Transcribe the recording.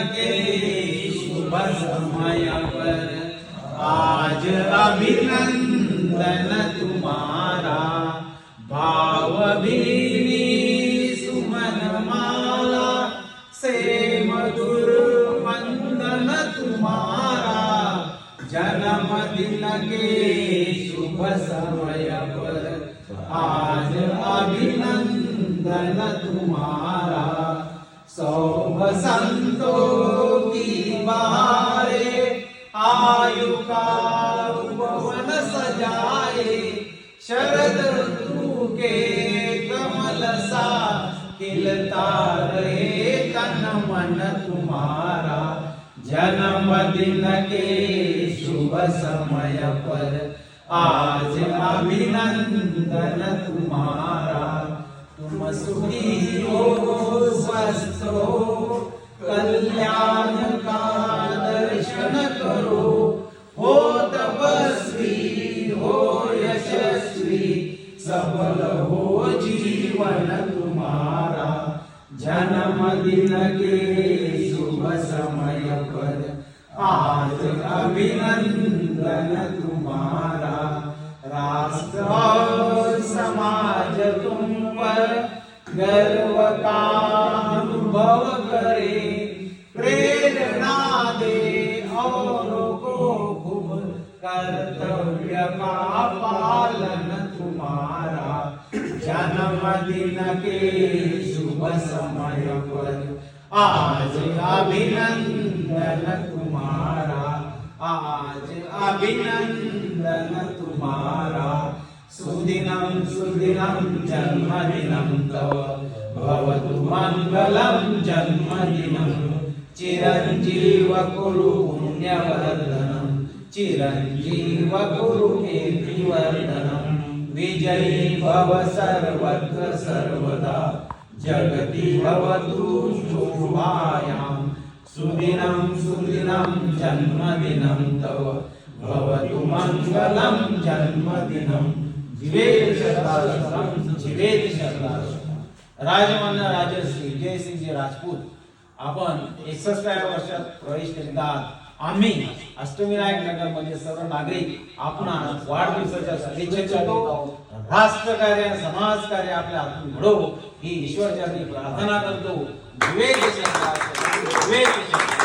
के शुभ समय पर आज अभिनंदन तुम्हारा। भाव भीनी सुमन माला से मधुर वंदन तुम्हारा। जन्मदिन के शुभ समय पर आज अभिनंदन तुम्हारा। सौ बसंतों की बहारे आयु का उपवन सजाए। शरद ऋतु के कमल सा खिलता रहे तन मन तुम्हारा। जन्मदिन के शुभ समय पर आज अभिनंदन तुम्हारा। तुम सुखी हो स्वस्थ हो कल्याण का दर्शन करो। हो तपस्वी हो यशस्वी सफल हो जीवन तुम्हारा। जन्मदिन के शुभ समय पर आज अभिनंदन तुम्हारा। राष्ट्र और समाज तुम पर गर्व का अनुभव करे। प्रेरणा दे औरों को खूब कर्तव्य का पालन तुम्हारा। जन्मदिन के शुभ समय पर आज अभिनंदन तुम्हारा। आज अभिनंदन तुम्हारा। सुदिनं सुदिनं जन्मदिनं तव भवतु मंगलं जन्मदिनं। चिरंजीव कुरु पुण्यवर्धनं चिरंजीव कुरु कीर्तिवर्धनं। विजयी भव सर्वत्र सर्वदा जगति भवतु शोभायां। सुदिनं सुदिनं जन्मदिनं तव भवतु मंगलं जन्मदिनं। जीवेत शरदाश्रम जीवेत शरदाश्रम। राजमान्य राजश्री जयसिंहजी राजपूत आपण 61व्या वर्षात प्रवेश करीत आहात। आम्ही अष्टविनायक नगर मध्ये सर्व नागरिक आपणास वाढदिवसाच्या शुभेच्छा देतो। राष्ट्रकार्य समाज कार्य आपल्या हातून घडो ही ईश्वरचरणी प्रार्थना करतो। जीवेत शरदाश्रम जीवेत शरदाश्रम।